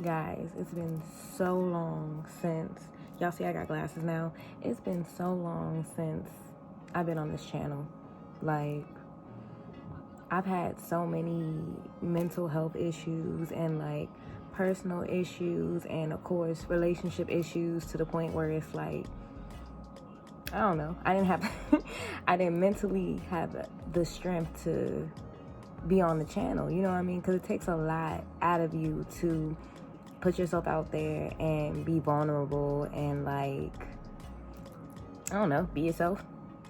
Guys, it's been so long since, y'all see I got glasses now. It's been so long since I've been on this channel. Like, I've had so many mental health issues and like personal issues and of course relationship issues to the point where it's like, I don't know. I didn't mentally have the strength to be on the channel, you know what I mean? Because it takes a lot out of you to put yourself out there and be vulnerable and like, I don't know, be yourself,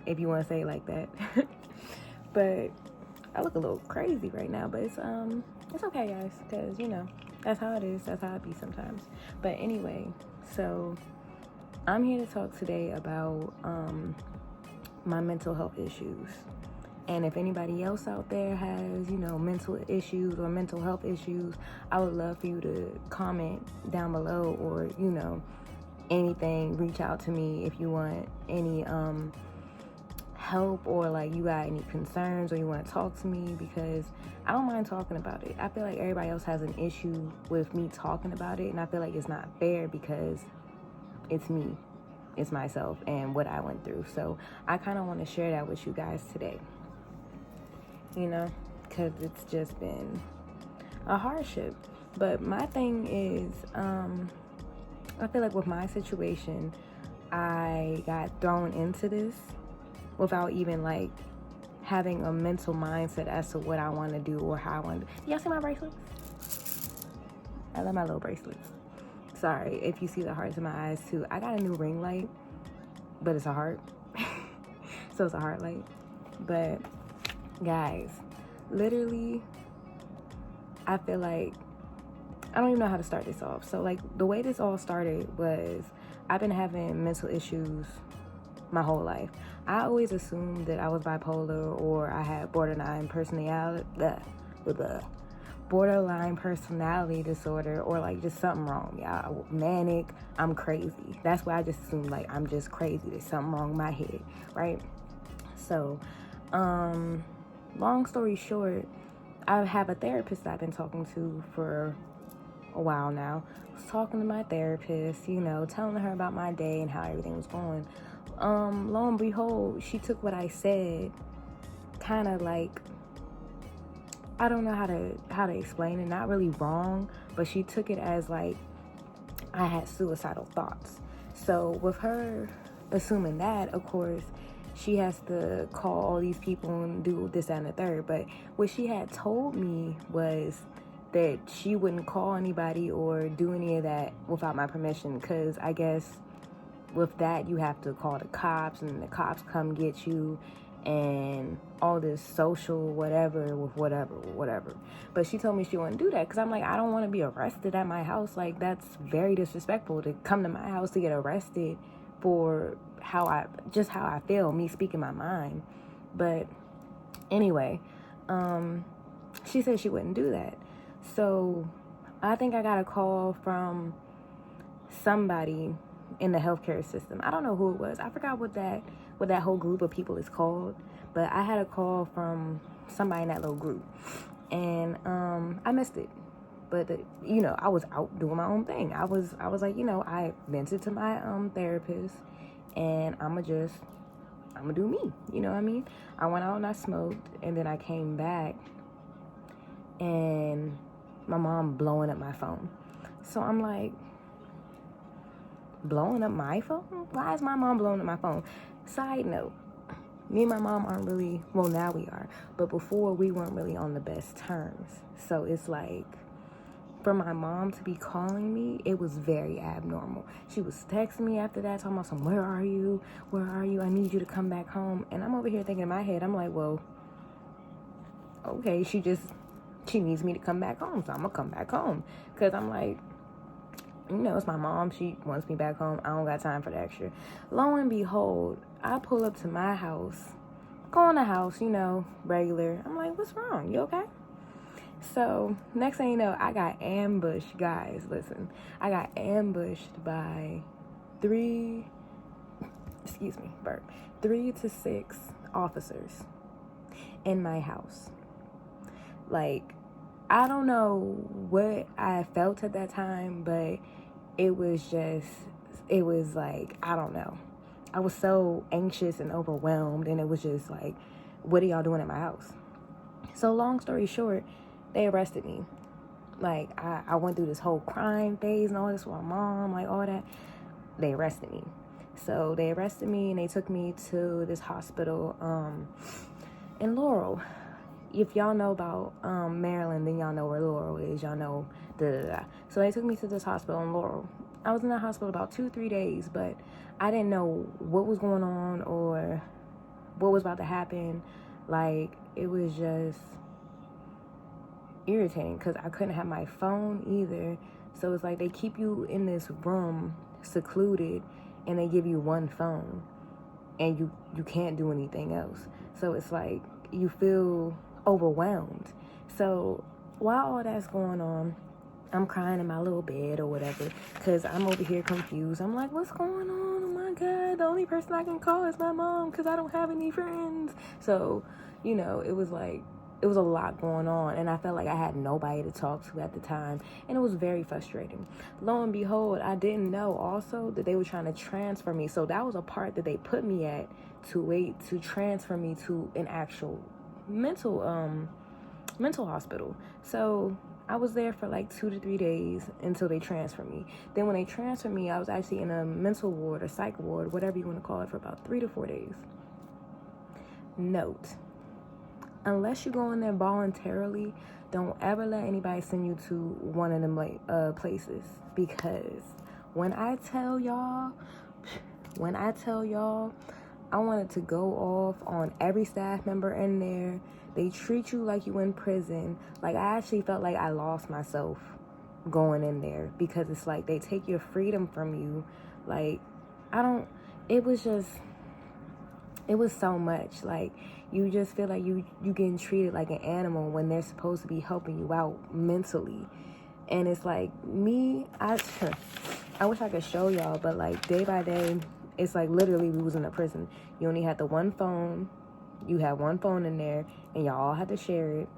if you want to say it like that. But I look a little crazy right now, but it's okay, guys, because you know that's how it is. That's how it be sometimes. But anyway, so I'm here to talk today about my mental health issues. And if anybody else out there has, you know, mental issues or mental health issues, I would love for you to comment down below, or, you know, anything, reach out to me if you want any help, or like you got any concerns or you want to talk to me, because I don't mind talking about it. I feel like everybody else has an issue with me talking about it, and I feel like it's not fair because it's me, it's myself and what I went through. So I kind of want to share that with you guys today, you know, because it's just been a hardship. But my thing is, I feel like with my situation, I got thrown into this without even like having a mental mindset as to what I want to do or how I want to do. Y'all see my bracelets? I love my little bracelets. Sorry if you see the hearts in my eyes too. I got a new ring light, but it's a heart. So it's a heart light. But guys, literally, I feel like I don't even know how to start this off. So like the way this all started was I've been having mental issues my whole life. I always assumed that I was bipolar or I had borderline personality disorder, or like just something wrong. Yeah, manic, I'm crazy. That's why I just assumed like I'm just crazy. There's something wrong with my head, right? So, long story short, I have a therapist that I've been talking to for a while now. I was talking to my therapist, you know, telling her about my day and how everything was going. Lo and behold, she took what I said kind of like, I don't know how to explain it, not really wrong, but she took it as like I had suicidal thoughts. So with her assuming that, of course, she has to call all these people and do this, that, and the third. But what she had told me was that she wouldn't call anybody or do any of that without my permission, because I guess with that you have to call the cops and the cops come get you and all this social whatever with whatever. But she told me she wouldn't do that because I'm like, I don't want to be arrested at my house. Like, that's very disrespectful to come to my house to get arrested for how I feel, me speaking my mind. But anyway, she said she wouldn't do that. So I think I got a call from somebody in the healthcare system. I don't know who it was. I forgot what that whole group of people is called, but I had a call from somebody in that little group, and I missed it. But you know, I was out doing my own thing. I was like, you know, I vented to my therapist, and I'ma do me. You know what I mean? I went out and I smoked, and then I came back, and my mom blowing up my phone. So I'm like, blowing up my phone? Why is my mom blowing up my phone? Side note, me and my mom aren't really, well, now we are, but before we weren't really on the best terms. So it's like, for my mom to be calling me, it was very abnormal. She was texting me after that, talking about where are you? I need you to come back home. And I'm over here thinking in my head, I'm like, well, okay, she needs me to come back home, so I'm gonna come back home. Because I'm like, you know, it's my mom. She wants me back home. I don't got time for the extra. Lo and behold, I pull up to my house, go in the house, you know, regular. I'm like, what's wrong? You okay? So next thing you know, I got ambushed. Guys, listen. I got ambushed by 3 to 6 officers in my house. Like, I don't know what I felt at that time, but it was like, I don't know. I was so anxious and overwhelmed, and it was just like, what are y'all doing at my house? So long story short, they arrested me. Like, I went through this whole crime phase and all this with my mom, like all that. They arrested me. So they arrested me and they took me to this hospital in Laurel. If y'all know about Maryland, then y'all know where Laurel is. Y'all know So they took me to this hospital in Laurel. I was in that hospital about 2-3 days, but I didn't know what was going on or what was about to happen. Like, it was just irritating because I couldn't have my phone either. So it's like they keep you in this room secluded and they give you one phone and you can't do anything else. So it's like you feel overwhelmed. So while all that's going on, I'm crying in my little bed or whatever because I'm over here confused. I'm like, what's going on? Oh my God, the only person I can call is my mom because I don't have any friends. So, it was like, it was a lot going on, and I felt like I had nobody to talk to at the time, and it was very frustrating. Lo and behold, I didn't know also that they were trying to transfer me. So that was a part that they put me at to wait to transfer me to an actual mental hospital. So I was there for like 2 to 3 days until they transferred me. Then when they transferred me, I was actually in a mental ward or psych ward, whatever you want to call it, for about 3 to 4 days. Note, unless you go in there voluntarily, don't ever let anybody send you to one of them places, because when I tell y'all, I wanted to go off on every staff member in there. They treat you like you in prison. Like, I actually felt like I lost myself going in there because it's like they take your freedom from you. Like, it was so much. Like, you just feel like you getting treated like an animal when they're supposed to be helping you out mentally. And it's like me, I wish I could show y'all, but like day by day, it's like literally we was in a prison. You only had the one phone. You had one phone in there, and y'all all had to share it.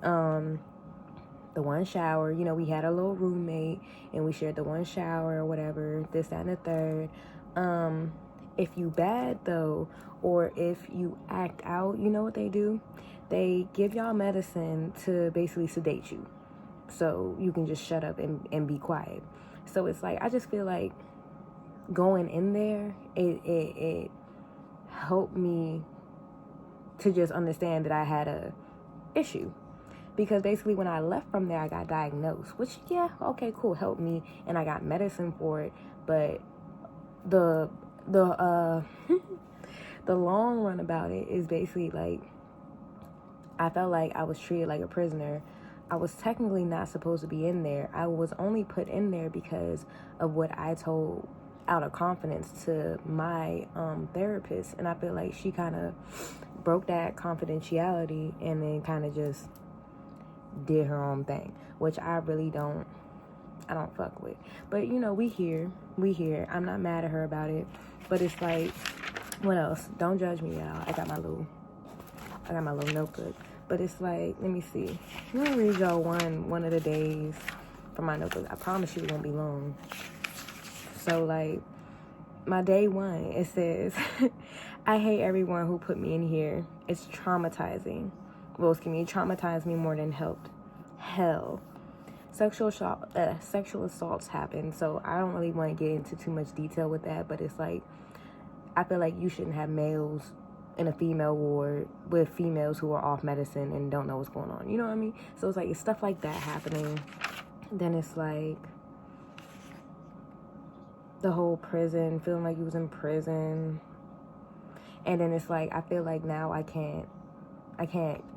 The one shower, we had a little roommate, and we shared the one shower or whatever, this, that, and the third. If you bad though, or if you act out, you know what they do? They give y'all medicine to basically sedate you, so you can just shut up and be quiet. So it's like, I just feel like going in there, it helped me to just understand that I had a issue. Because basically when I left from there, I got diagnosed, which, yeah, okay, cool, helped me, and I got medicine for it. But the the long run about it is basically like, I felt like I was treated like a prisoner. I was technically not supposed to be in there. I was only put in there because of what I told out of confidence to my therapist, and I feel like she kind of broke that confidentiality and then kind of just did her own thing, which I really don't fuck with. But we here. I'm not mad at her about it, but it's like, what else? Don't judge me, y'all. I got my little notebook, but it's like, let me see. I'm gonna read y'all one of the days from my notebook. I promise you it won't be long. So like, my day 1, it says, I hate everyone who put me in here. It's traumatizing. Well, it traumatized me more than helped. Hell. Sexual assaults happen, so I don't really want to get into too much detail with that, but it's like, I feel like you shouldn't have males in a female ward with females who are off medicine and don't know what's going on. You know what I mean? So it's like, it's stuff like that happening. Then it's like the whole prison, feeling like you was in prison. And then it's like, I feel like now I can't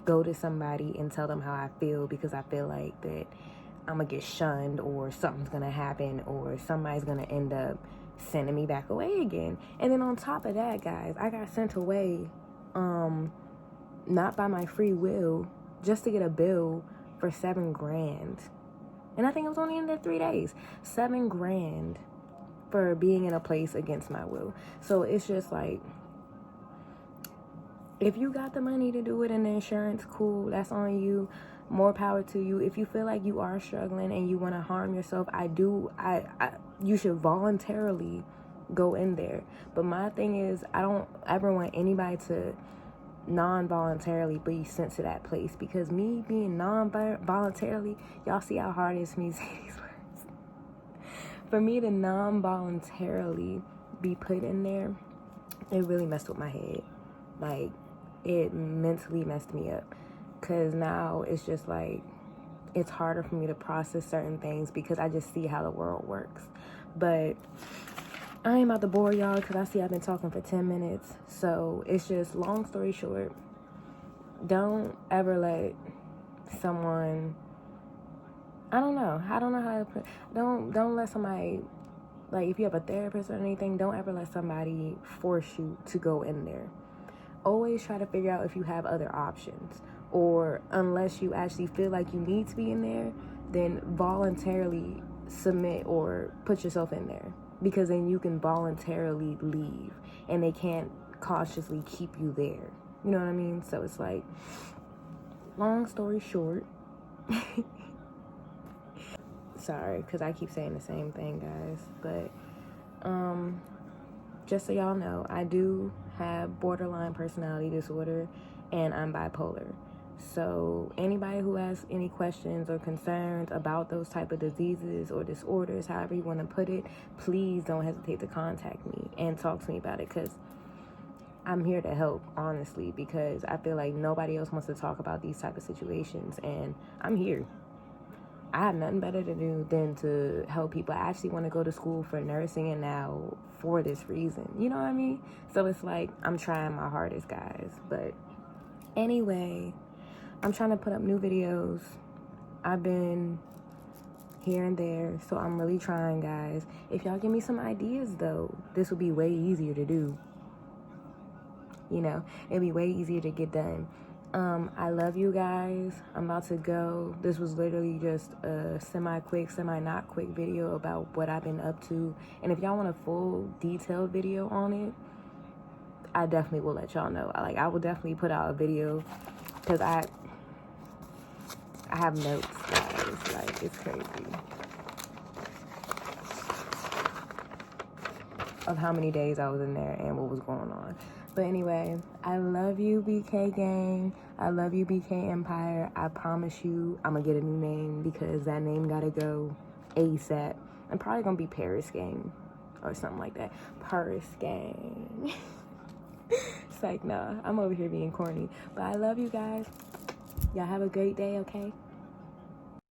go to somebody and tell them how I feel, because I feel like that I'm gonna get shunned, or something's gonna happen, or somebody's gonna end up sending me back away again. And then on top of that, guys, I got sent away not by my free will, just to get a bill for $7,000. And I think I was only in there 3 days. $7,000 for being in a place against my will. So it's just like, If you got the money to do it and the insurance, cool, that's on you. More power to you. If you feel like you are struggling and you want to harm yourself, you should voluntarily go in there. But my thing is, I don't ever want anybody to non-voluntarily be sent to that place, because me being non-voluntarily, y'all see how hard it is for me to say these words. For me to non-voluntarily be put in there, it really messed with my head. Like, it mentally messed me up, because now it's just like, it's harder for me to process certain things because I just see how the world works. But I ain't about to bore y'all, because I see I've been talking for 10 minutes. So it's just, long story short, don't ever let someone, I don't know how to put, don't let somebody, like, if you have a therapist or anything, don't ever let somebody force you to go in there. Always try to figure out if you have other options, or unless you actually feel like you need to be in there, then voluntarily submit or put yourself in there, because then you can voluntarily leave and they can't cautiously keep you there. You know what I mean? So it's like, long story short, sorry, because I keep saying the same thing, guys, but just so y'all know, I do have borderline personality disorder and I'm bipolar. So anybody who has any questions or concerns about those type of diseases or disorders, however you want to put it, please don't hesitate to contact me and talk to me about it, because I'm here to help, honestly, because I feel like nobody else wants to talk about these type of situations, and I'm here. I have nothing better to do than to help people. I actually want to go to school for nursing, and now for this reason, you know what I mean? So it's like, I'm trying my hardest, guys. But anyway, I'm trying to put up new videos. I've been here and there, so I'm really trying, guys. If y'all give me some ideas, though, this will be way easier to do. You know, it'll be way easier to get done. I love you guys. I'm about to go. This was literally just a semi-quick, semi-not quick video about what I've been up to. And if y'all want a full detailed video on it, I definitely will let y'all know. I will definitely put out a video, because I have notes, guys. Like, it's crazy of how many days I was in there and what was going on. But anyway, I love you, BK gang. I love you, BK Empire. I promise you, I'm gonna get a new name, because that name gotta go ASAP. I'm probably gonna be Paris Gang or something like that. Paris Gang. It's like, nah, I'm over here being corny. But I love you guys. Y'all have a great day, okay?